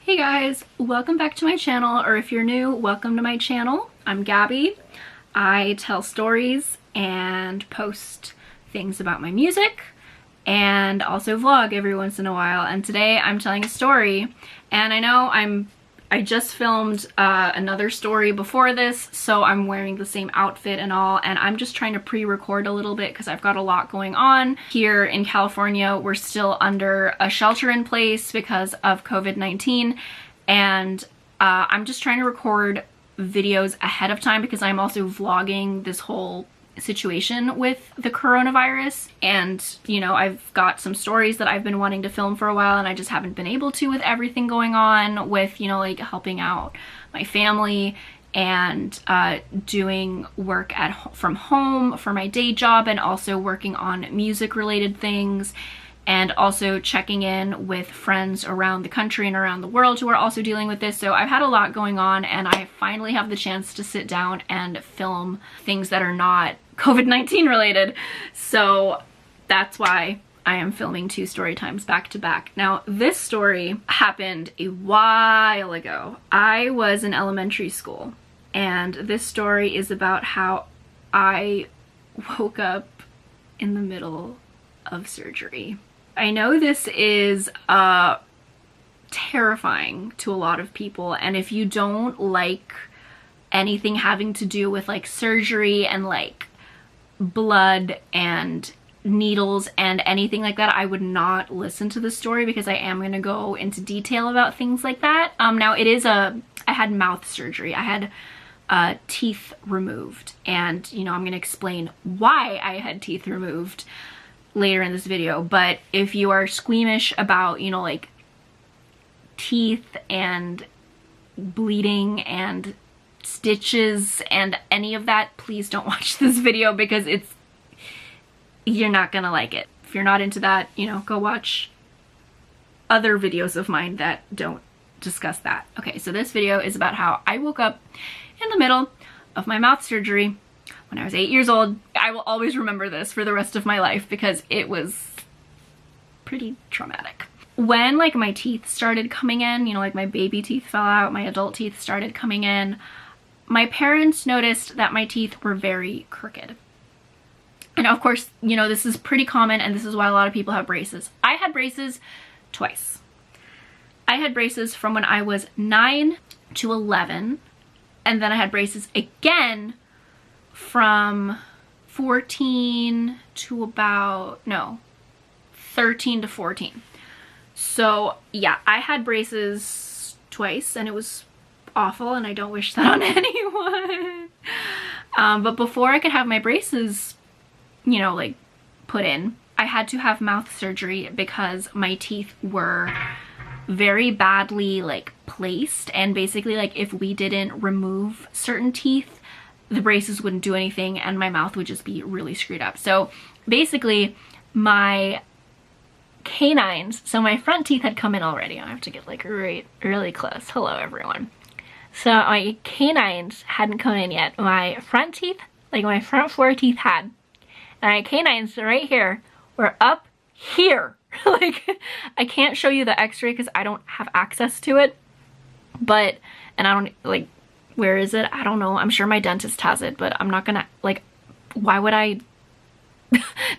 Hey guys, welcome back to my channel, or if you're new, welcome to my channel. I'm Gabby. I tell stories and post things about my music and also vlog every once in a while, and today I'm telling a story. And I know I just filmed another story before this, so I'm wearing the same outfit and all, and I'm just trying to pre-record a little bit because I've got a lot going on. Here in California, we're still under a shelter in place because of COVID-19, and I'm just trying to record videos ahead of time because I'm also vlogging this whole situation with the coronavirus. And you know, I've got some stories that I've been wanting to film for a while and I just haven't been able to with everything going on with, you know, like helping out my family and doing work from home for my day job, and also working on music related things, and also checking in with friends around the country and around the world who are also dealing with this. So I've had a lot going on, and I finally have the chance to sit down and film things that are not COVID-19 related. So that's why I am filming two story times back to back. Now, this story happened a while ago. I was in elementary school, and this story is about how I woke up in the middle of surgery. I know this is terrifying to a lot of people, and if you don't like anything having to do with like surgery and like blood and needles and anything like that, I would not listen to this story because I am going to go into detail about things like that. Now I had mouth surgery. I had teeth removed, and you know, I'm going to explain why I had teeth removed later in this video. But if you are squeamish about, you know, like teeth and bleeding and stitches and any of that, please don't watch this video because you're not gonna like it. If you're not into that, you know, go watch other videos of mine that don't discuss that. Okay, so this video is about how I woke up in the middle of my mouth surgery when I was 8 years old. I will always remember this for the rest of my life because it was pretty traumatic. When like my teeth started coming in, you know, like my baby teeth fell out, my adult teeth started coming in, my parents noticed that my teeth were very crooked. And of course, you know, this is pretty common, and this is why a lot of people have braces. I had braces twice. I had braces from when I was 9 to 11, and then I had braces again from 14 to about, no, 13 to 14. So yeah, I had braces twice, and it was awful, and I don't wish that on anyone. But before I could have my braces, you know, like put in, I had to have mouth surgery because my teeth were very badly like placed, and basically like if we didn't remove certain teeth, the braces wouldn't do anything and my mouth would just be really screwed up. So basically my canines, so my front teeth had come in already. I have to get like really close. Hello everyone. So my canines hadn't come in yet. My front teeth, like my front four teeth had. And my canines right here were up here. Like, I can't show you the x-ray because I don't have access to it. But, and I don't, like, where is it? I don't know. I'm sure my dentist has it, but I'm not gonna, like, why would I?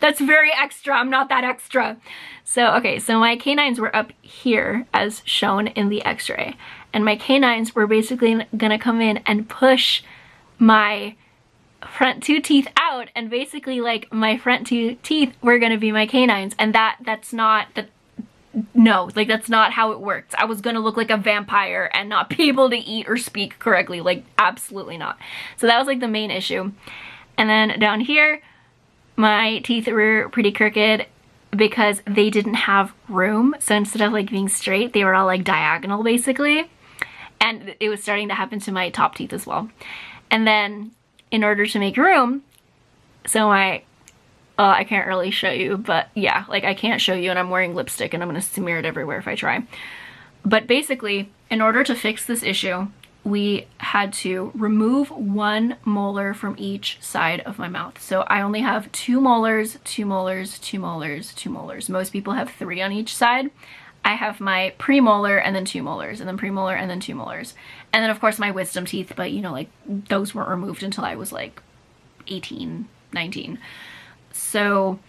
That's very extra. I'm not that extra. So, okay, so my canines were up here as shown in the x-ray. And my canines were basically gonna come in and push my front two teeth out, and basically like my front two teeth were gonna be my canines, and that's not how it works. I was gonna look like a vampire and not be able to eat or speak correctly, like absolutely not. So that was like the main issue. And then down here my teeth were pretty crooked because they didn't have room, so instead of like being straight, they were all like diagonal basically, and it was starting to happen to my top teeth as well. And then in order to make room, so I can't really show you, but yeah, like I can't show you, and I'm wearing lipstick and I'm gonna smear it everywhere if I try. But basically, in order to fix this issue, we had to remove one molar from each side of my mouth. So I only have 2 molars, 2 molars, 2 molars, 2 molars. Most people have 3 on each side. I have my premolar and then 2 molars, and then premolar and then 2 molars. And then of course my wisdom teeth, but you know, like those weren't removed until I was like 18, 19. So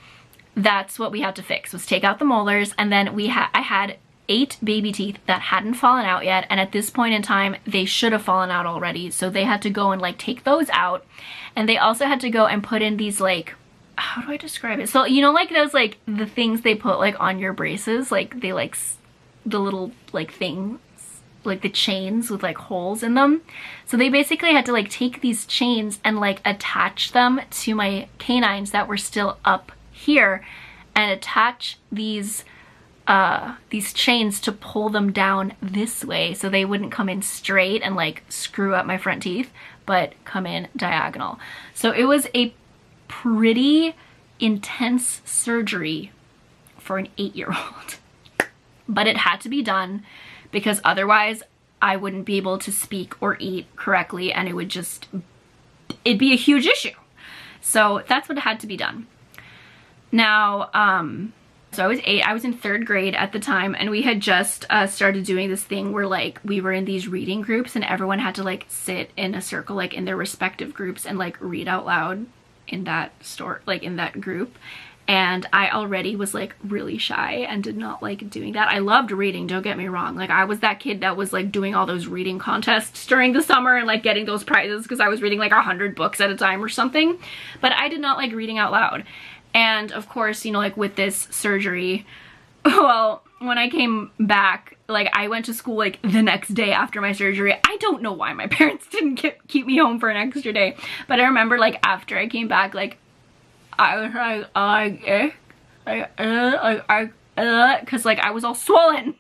that's what we had to fix, was take out the molars. And then I had 8 baby teeth that hadn't fallen out yet, and at this point in time they should have fallen out already, so they had to go and like take those out. And they also had to go and put in these, like, how do I describe it? So you know, like those, like the things they put like on your braces, like they like the little like things, like the chains with like holes in them. So they basically had to like take these chains and like attach them to my canines that were still up here, and attach these chains to pull them down this way so they wouldn't come in straight and like screw up my front teeth, but come in diagonal. So it was a pretty intense surgery for an 8-year-old. But it had to be done because otherwise I wouldn't be able to speak or eat correctly, and it'd be a huge issue. So that's what had to be done. Now, so I was 8, I was in 3rd grade at the time, and we had just started doing this thing where like we were in these reading groups, and everyone had to like sit in a circle like in their respective groups and like read out loud in that in that group. And I already was like really shy and did not like doing that. I loved reading, don't get me wrong. Like I was that kid that was like doing all those reading contests during the summer and like getting those prizes because I was reading like 100 books at a time or something. But I did not like reading out loud. And of course, you know, like with this surgery, well, when I came back, like I went to school like the next day after my surgery. I don't know why my parents didn't keep me home for an extra day. But I remember like after I came back, like I was like, because like I was all swollen.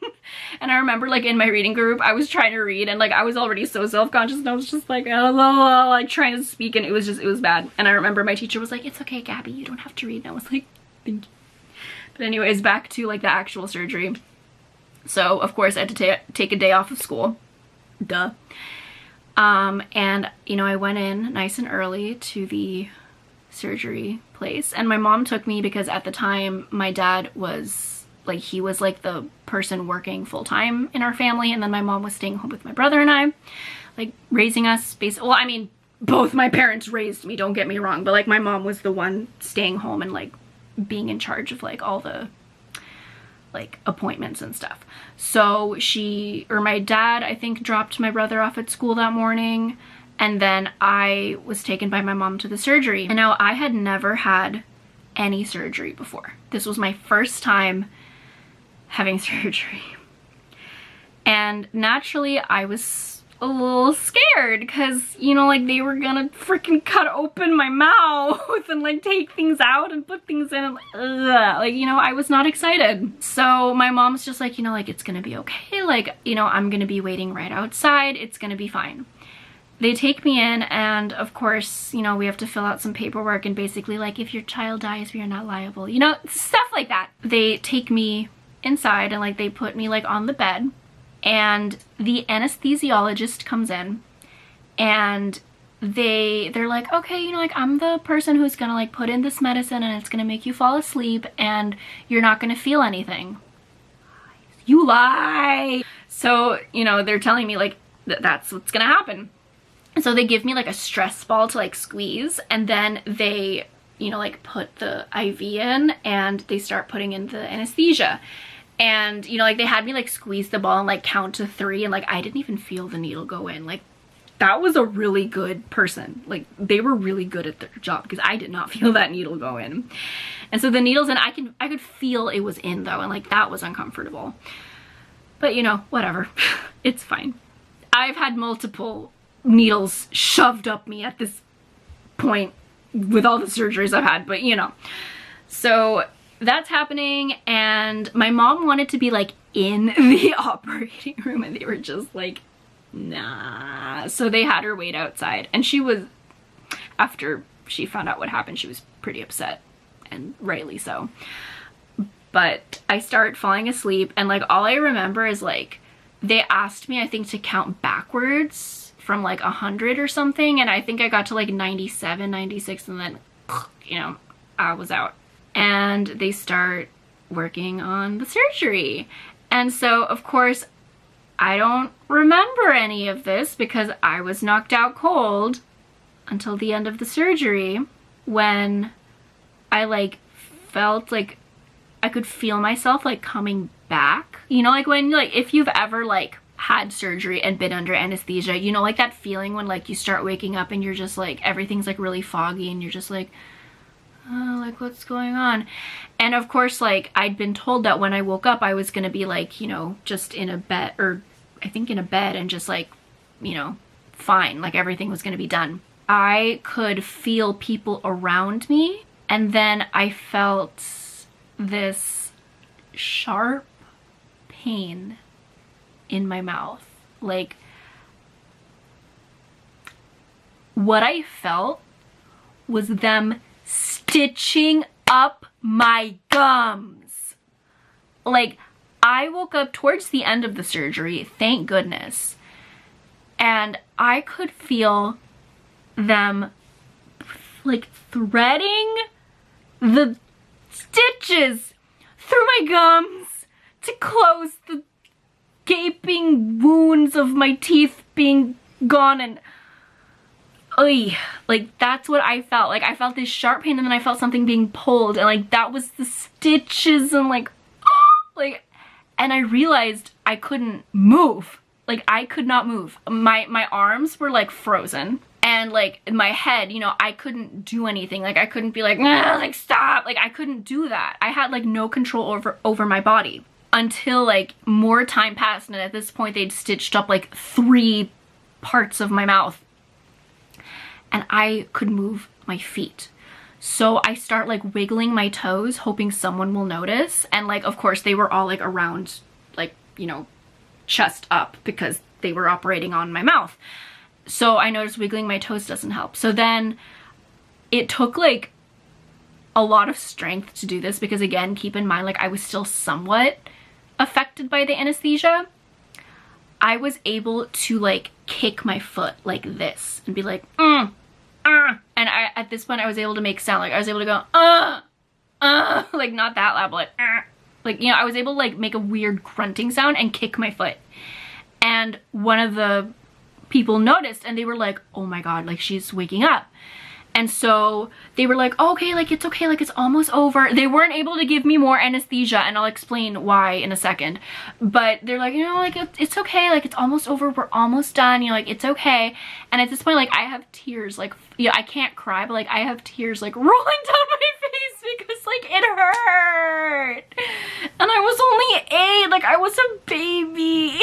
And I remember like in my reading group I was trying to read, and like I was already so self-conscious, and I was just like like trying to speak, and it was bad. And I remember my teacher was like, "It's okay, Gabby, you don't have to read." And I was like, "Thank you." But anyways, back to like the actual surgery. So of course I had to take a day off of school, duh. And you know, I went in nice and early to the surgery place, and my mom took me because at the time my dad was like, he was like the person working full-time in our family, and then my mom was staying home with my brother and I, like raising us basically. Well, I mean, both my parents raised me, don't get me wrong, but like my mom was the one staying home and like being in charge of like all the like appointments and stuff. So my dad, I think, dropped my brother off at school that morning, and then I was taken by my mom to the surgery. And now I had never had any surgery before. This was my first time having surgery. And naturally I was a little scared because, you know, like they were gonna freaking cut open my mouth and like take things out and put things in, and like, you know, I was not excited. So my mom's just like, you know, like it's gonna be okay. Like, you know, I'm gonna be waiting right outside. It's gonna be fine. They take me in, and of course, you know, we have to fill out some paperwork, and basically like if your child dies, we are not liable, you know, stuff like that. They take me inside and like they put me like on the bed, and the anesthesiologist comes in, and they're like, okay, you know, like I'm the person who's gonna like put in this medicine, and it's gonna make you fall asleep, and you're not gonna feel anything. You lie. So, you know, they're telling me like that's what's gonna happen. So they give me like a stress ball to like squeeze, and then they, you know, like put the IV in, and they start putting in the anesthesia. And, you know, like they had me like squeeze the ball and like count to 3, and like I didn't even feel the needle go in. Like that was a really good person. Like they were really good at their job, because I did not feel that needle go in. And so the needle's in, I could feel it was in though, and like that was uncomfortable. But you know, whatever. It's fine. I've had multiple needles shoved up me at this point with all the surgeries I've had, but you know. So that's happening, and my mom wanted to be like in the operating room, and they were just like, nah. So they had her wait outside, and she was, after she found out what happened, she was pretty upset, and rightly so. But I start falling asleep, and like all I remember is like they asked me, I think, to count backwards from like 100 or something, and I think I got to like 97, 96, and then, you know, I was out. And they start working on the surgery, And so, of course, I don't remember any of this because I was knocked out cold until the end of the surgery, when I like felt like I could feel myself like coming back. You know, like when, like, if you've ever like had surgery and been under anesthesia, you know, like that feeling when like you start waking up and you're just like, everything's like really foggy and you're just like, oh, like what's going on? And of course, like, I'd been told that when I woke up I was gonna be like, you know, just in a bed, or I think in a bed, and just like, you know, fine, like everything was gonna be done. I could feel people around me, and then I felt this sharp pain in my mouth. Like, what I felt was them stitching up my gums. Like, I woke up towards the end of the surgery, thank goodness, and I could feel them like threading the stitches through my gums to close the gaping wounds of my teeth being gone. And like, that's what I felt. Like, I felt this sharp pain, and then I felt something being pulled, and like that was the stitches, and like, like, and I realized I couldn't move. Like, I could not move. My arms were like frozen, and like in my head, you know, I couldn't do anything. Like, I couldn't be like, nah, like stop. Like, I couldn't do that. I had like no control over my body until like more time passed, and at this point they'd stitched up like 3 parts of my mouth, and I could move my feet. So I start like wiggling my toes, hoping someone will notice. And like, of course, they were all like around, like, you know, chest up, because they were operating on my mouth. So I noticed wiggling my toes doesn't help. So then it took like a lot of strength to do this, because again, keep in mind, like, I was still somewhat affected by the anesthesia. I was able to like kick my foot like this and be like, and at this point I was able to make sound. Like, I was able to go, like, not that loud, but like, you know, I was able to like make a weird grunting sound and kick my foot. And one of the people noticed, and they were like, oh my God, like, she's waking up. And so they were like, oh, okay, like, it's okay, like, it's almost over. They weren't able to give me more anesthesia, and I'll explain why in a second. But they're like, you know, like, it's okay, like, it's almost over, we're almost done, you know, like, it's okay. And at this point, like, I have tears, like, yeah, I can't cry, but like, I have tears like rolling down my face because like it hurt. And I was only 8, like, I was a baby.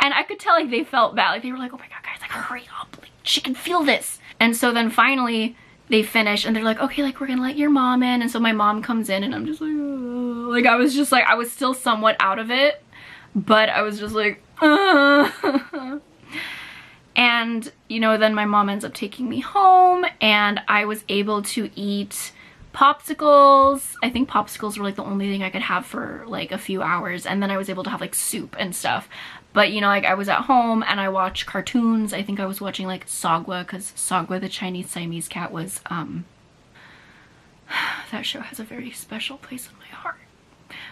And I could tell like they felt bad, like they were like, oh my God, guys, like, hurry up, like, she can feel this. And so then finally they finish, and they're like, okay, like, we're gonna let your mom in. And so my mom comes in, and I'm just like, oh. Like, I was just like, I was still somewhat out of it, but I was just like, and you know, then my mom ends up taking me home, and I was able to eat popsicles. I think popsicles were like the only thing I could have for like a few hours, and then I was able to have like soup and stuff. But you know, like, I was at home and I watched cartoons. I think I was watching like Sagwa, because Sagwa the Chinese Siamese cat was that show has a very special place in my heart.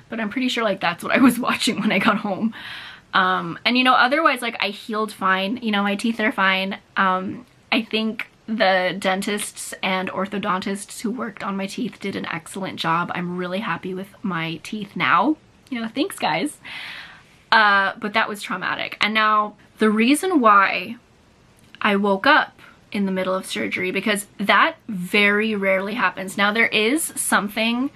But I'm pretty sure like that's what I was watching when I got home. And you know, otherwise, like, I healed fine. You know, my teeth are fine. I think the dentists and orthodontists who worked on my teeth did an excellent job. I'm really happy with my teeth now. You know, thanks guys. But that was traumatic. And now the reason why I woke up in the middle of surgery, because that very rarely happens. Now there is something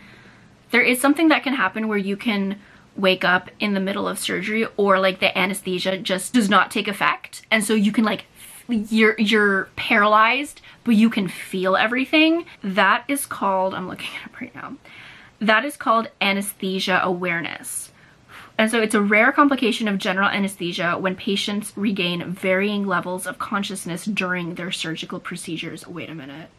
that can happen where you can wake up in the middle of surgery, or like the anesthesia just does not take effect, and so you can like, you're paralyzed, but you can feel everything. That is called, I'm looking it up right now, that is called anesthesia awareness. And so it's a rare complication of general anesthesia when patients regain varying levels of consciousness during their surgical procedures. Wait a minute.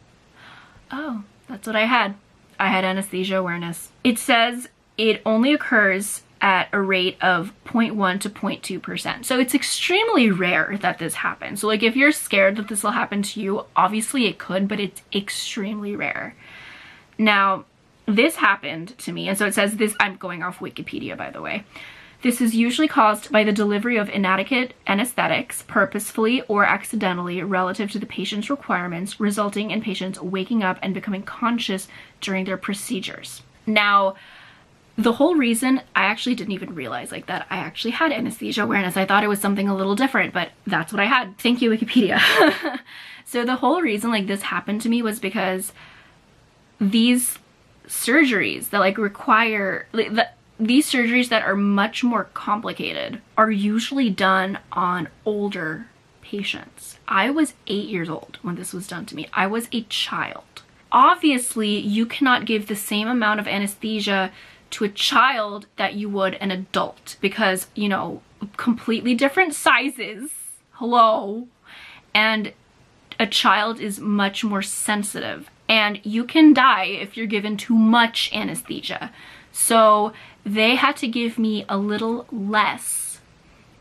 Oh, that's what I had. I had anesthesia awareness. It says it only occurs at a rate of 0.1 to 0.2%. So it's extremely rare that this happens. So like, if you're scared that this will happen to you, obviously it could, but it's extremely rare. Now, this happened to me. And so it says this, I'm going off Wikipedia, by the way. This is usually caused by the delivery of inadequate anesthetics, purposefully or accidentally, relative to the patient's requirements, resulting in patients waking up and becoming conscious during their procedures. Now, the whole reason, I actually didn't even realize like that I actually had anesthesia awareness. I thought it was something a little different, but that's what I had. Thank you, Wikipedia. So the whole reason like this happened to me was because these surgeries that like require, these surgeries that are much more complicated are usually done on older patients. I was 8 years old when this was done to me. I was a child. Obviously, you cannot give the same amount of anesthesia to a child that you would an adult because, you know, completely different sizes. Hello. And a child is much more sensitive, and you can die if you're given too much anesthesia. So they had to give me a little less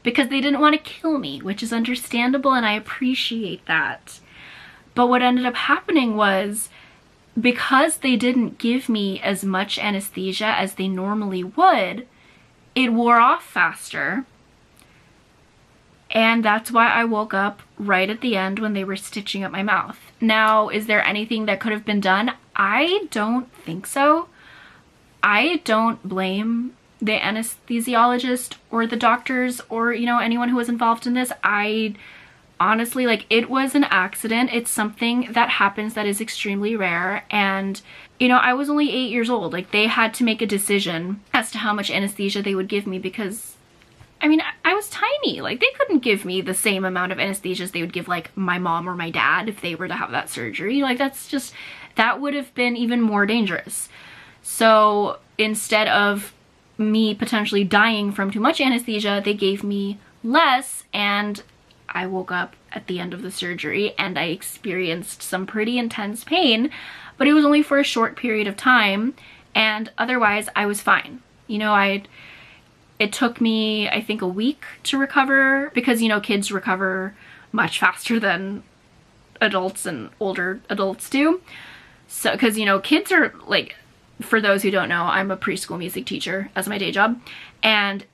because they didn't want to kill me, which is understandable, and I appreciate that. But what ended up happening was, because they didn't give me as much anesthesia as they normally would, it wore off faster. And that's why I woke up right at the end when they were stitching up my mouth. Now, is there anything that could have been done? I don't think so. I don't blame the anesthesiologist or the doctors or, you know, anyone who was involved in this. I honestly, like, it was an accident. It's something that happens that is extremely rare. And, you know, I was only 8 years old. Like, they had to make a decision as to how much anesthesia they would give me because, I mean, I was tiny. Like, they couldn't give me the same amount of anesthesia as they would give, like, my mom or my dad if they were to have that surgery. Like, that's just, that would have been even more dangerous. So instead of me potentially dying from too much anesthesia, they gave me less, and I woke up at the end of the surgery and I experienced some pretty intense pain, but it was only for a short period of time, and otherwise I was fine. You know, it took me, I think, a week to recover because, you know, kids recover much faster than adults and older adults do. So, because, you know, kids are like, for those who don't know, I'm a preschool music teacher as my day job, and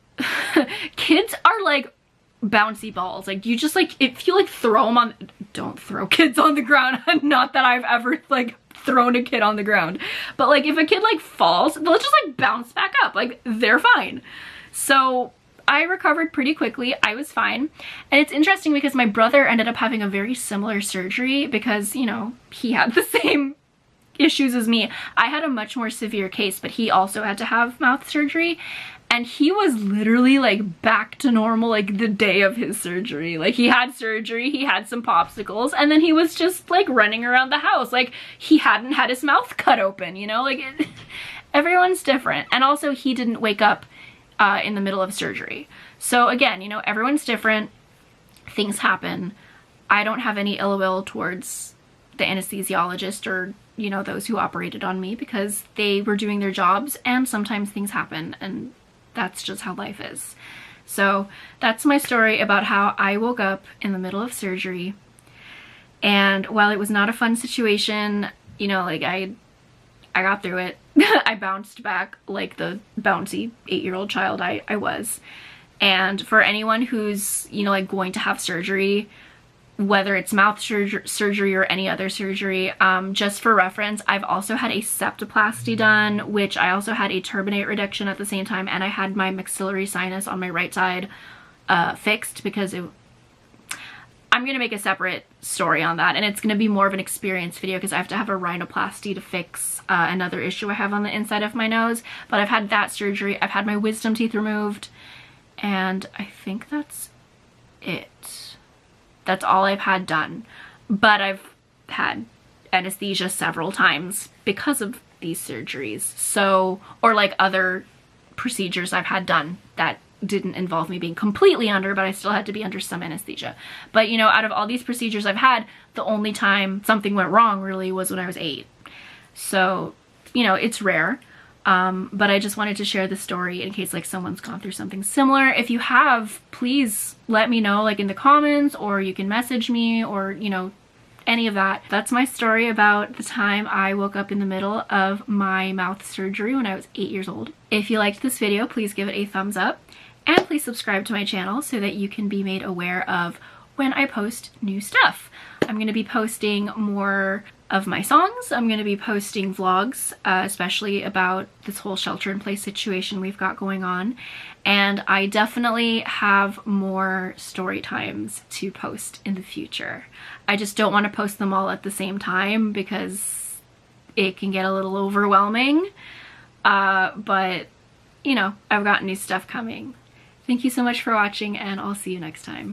kids are like bouncy balls. Like, you just like, if you like throw them on, don't throw kids on the ground. Not that I've ever like thrown a kid on the ground, but like if a kid like falls, they'll just like bounce back up. Like, they're fine. So I recovered pretty quickly. I was fine. And it's interesting because my brother ended up having a very similar surgery because, you know, he had the same issues as me. I had a much more severe case, but he also had to have mouth surgery, and he was literally like back to normal like the day of his surgery. Like, he had surgery, he had some popsicles, and then he was just like running around the house like he hadn't had his mouth cut open, you know? Like, everyone's different. And also, he didn't wake up in the middle of surgery. So again, you know, everyone's different. Things happen. I don't have any ill will towards the anesthesiologist or, you know, those who operated on me, because they were doing their jobs, and sometimes things happen, and that's just how life is. So that's my story about how I woke up in the middle of surgery. And while it was not a fun situation, you know, like I got through it. I bounced back like the bouncy 8-year-old child I was. And for anyone who's, you know, like going to have surgery, whether it's mouth surgery or any other surgery, just for reference, I've also had a septoplasty done, which I also had a turbinate reduction at the same time, and I had my maxillary sinus on my right side fixed because I'm gonna make a separate story on that, and it's gonna be more of an experience video because I have to have a rhinoplasty to fix another issue I have on the inside of my nose. But I've had that surgery, I've had my wisdom teeth removed, and I think that's it. That's all I've had done. But I've had anesthesia several times because of these surgeries. So, or like other procedures I've had done that didn't involve me being completely under, but I still had to be under some anesthesia. But, you know, out of all these procedures I've had, the only time something went wrong really was when I was 8. So, you know, it's rare. But I just wanted to share the story in case like someone's gone through something similar. If you have, please let me know, like in the comments, or you can message me, or, you know, any of that. That's my story about the time I woke up in the middle of my mouth surgery when I was 8 years old. If you liked this video, please give it a thumbs up and please subscribe to my channel so that you can be made aware of when I post new stuff. I'm going to be posting more of my songs. I'm going to be posting vlogs, especially about this whole shelter-in-place situation we've got going on. And I definitely have more story times to post in the future. I just don't want to post them all at the same time because it can get a little overwhelming. But, you know, I've got new stuff coming. Thank you so much for watching, and I'll see you next time.